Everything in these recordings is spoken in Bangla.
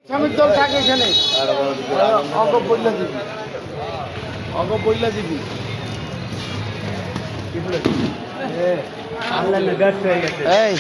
স্বামীর দল থাকে এখানে অগ বইলা দিবি অগ বইলা দিবি এই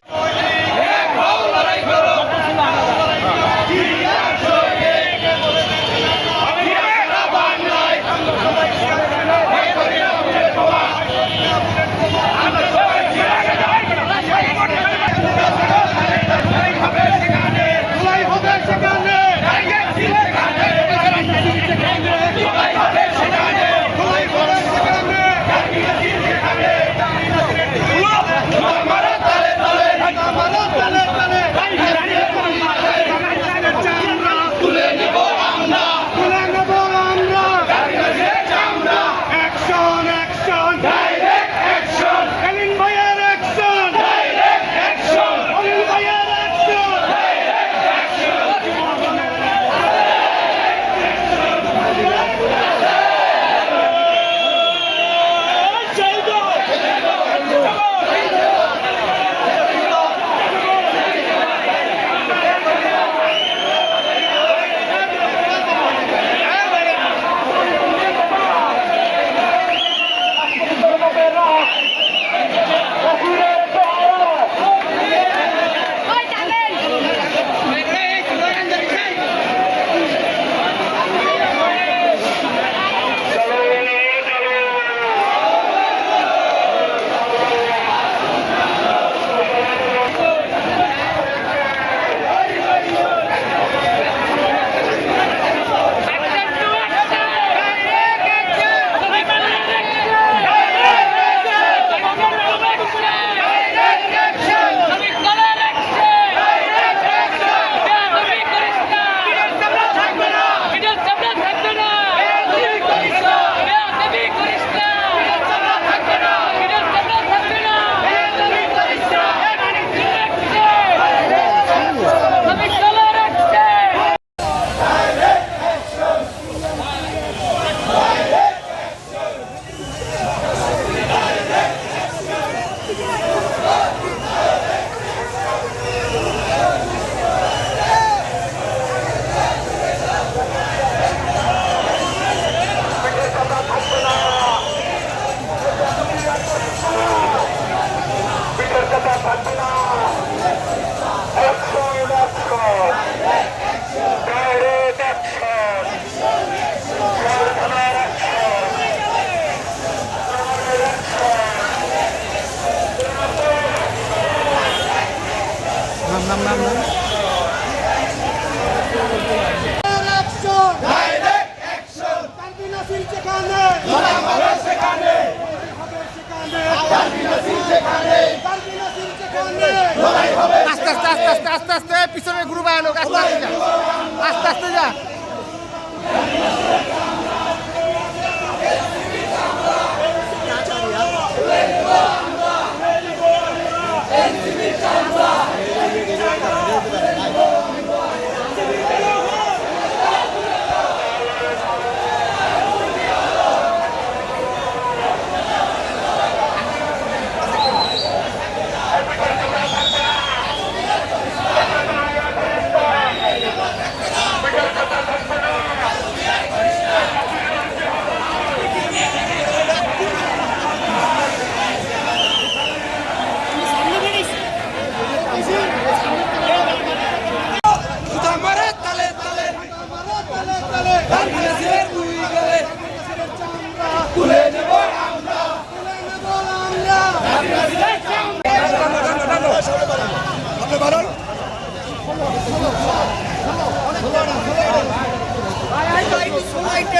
আস্তে আস্তে আস্তে আস্তে আস্তে আস্তে পিছনের গ্রুপ আয় লোক আস্তে আস্তে যা আস্তে আস্তে যা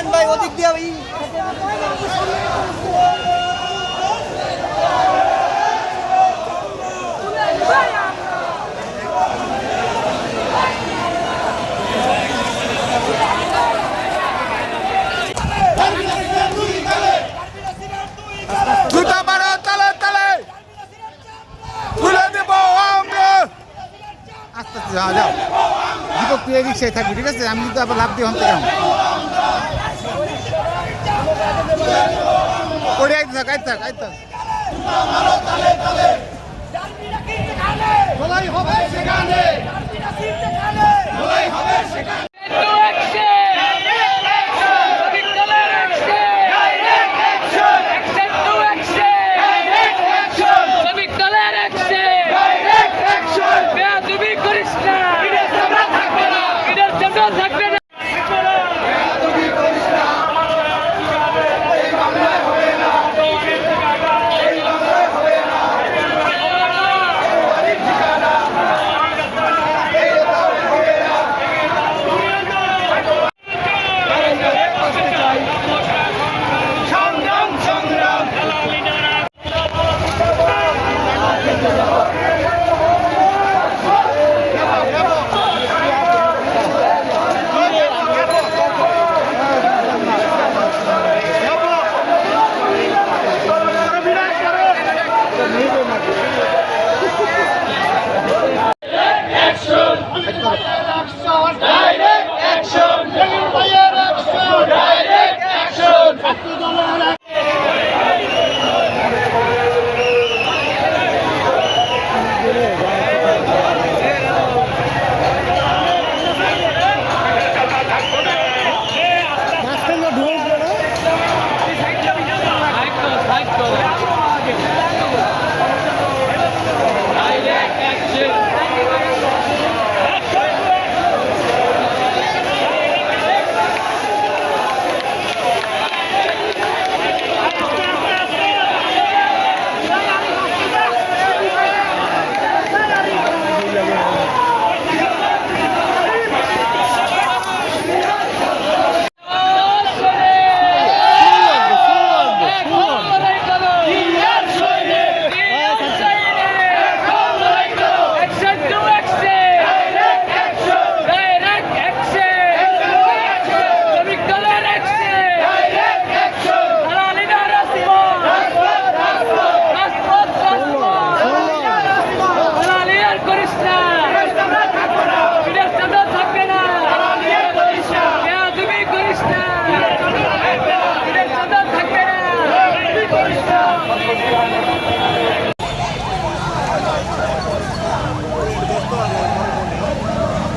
ভাই ওদিক দিয়ে আস্তে আস্তে যাও যাও দীপক তুই রিক্সায় থাকবি ঠিক আছে আমি কিন্তু আবার লাভ দিয়ে হতে যাও করে আইতে থাক আইতে থাক আইতে থাক হবে সেখানে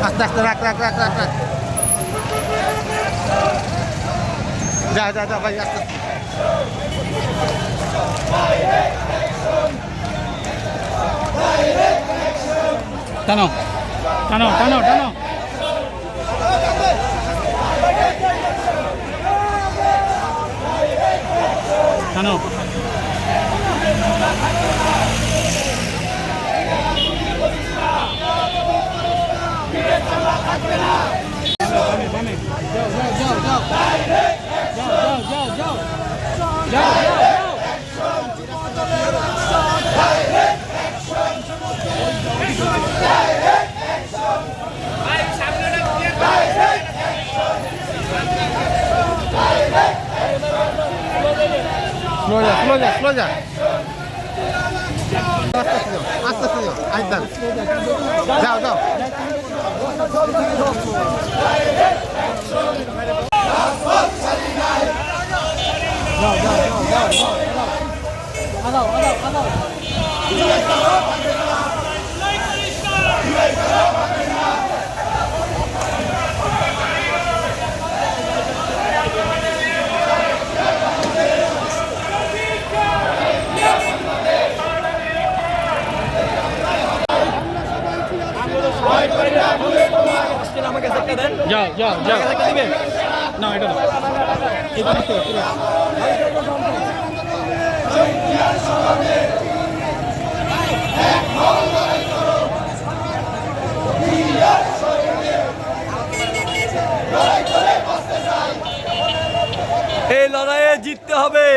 আস্তে আস্তে রাখ রাখ রাখ রাখ রাখ যা যা যা ভাই আস্তে টানো টানো টানো টানো টানো স্লো যা স্লো যা আস্তে আস্তে যাও আইদান যাও যাও যাও যাও যাও দিবে না এটা না এখানে তো এই লড়াইয়ে জিততে হবে।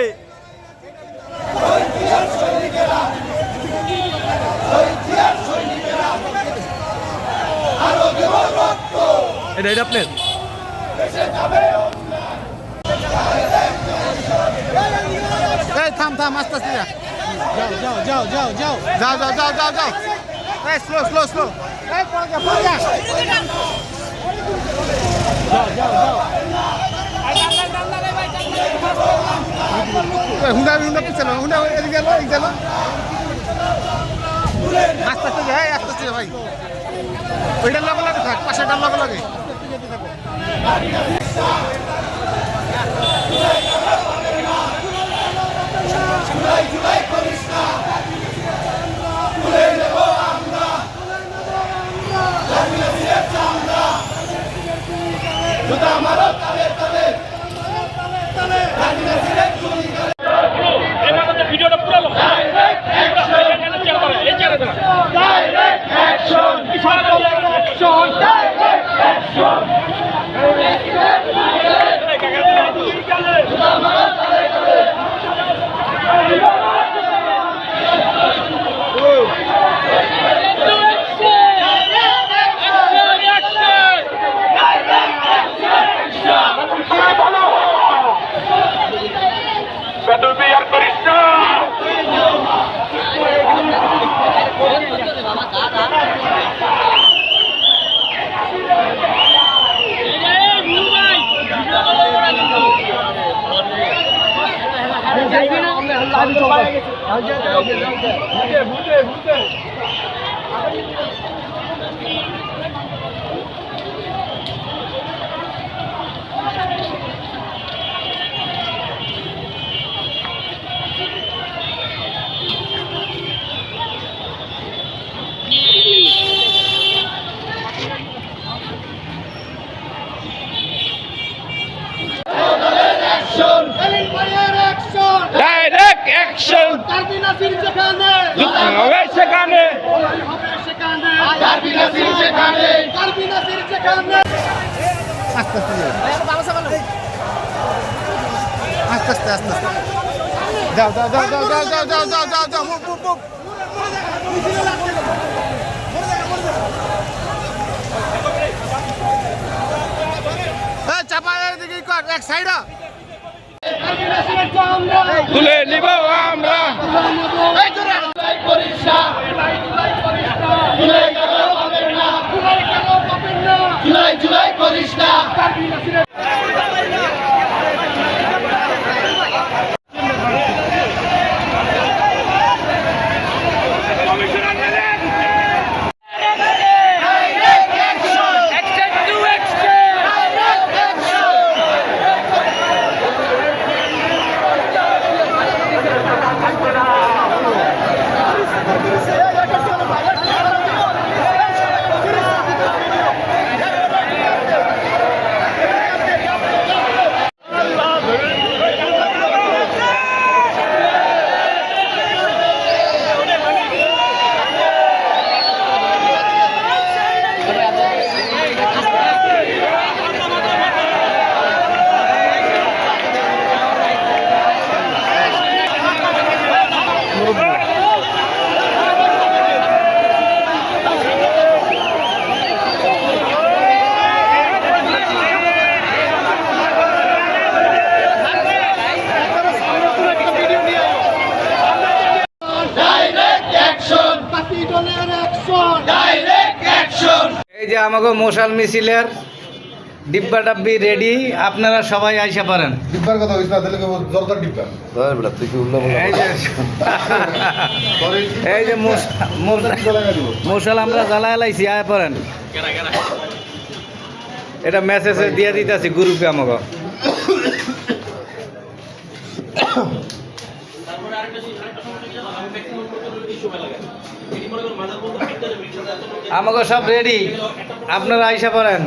এটা আপনার থাম থাম আস্তে আস্তে যাও যাও যাও যাও যাও যাও যাও যাও যাও যাও এই স্লো স্লো স্লো এই পড়ে যা যাও যাও যাও হুন্ডা হুন্ডা পিছনে হুন্ডা এদিকে গেল এই গেল আস্তে আস্তে যাই আস্তে আস্তে ভাই ওইটার লগে লগে থাক, পাশেটার লগে লগে। ভিডিওটা পুরো ডাইরেক্ট অ্যাকশন আর করিস না ডাইরেক্ট অ্যাকশন হবে সেখানে আস্তে আস্তে আস্তে আস্তে যাও যাও যাও যাও যাও যাও যাও যাও যাও যাও মুভ মুভ মুভ চাপা এদিকে কর এক সাইডা তুলে নিব আমরা জুলাই করিস না এই যে আমাকে মশাল মিছিলের ডিব্বা ডাব্বি রেডি, আপনারা সবাই আইসা পারেন। ডিব্বার কথা হইছ না তাহলে জলদার ডিব্বা ধর বেটা তুই কি উল্লা বলা এই যে এই যে মশাল আমরা জ্বালায় লাইছি, আয় পারেন। এটা মেসেজে দিয়ে দিতেছি গ্রুপে আমাকে। আমাকে সব রেডি, আপনারা আইসা পারেন।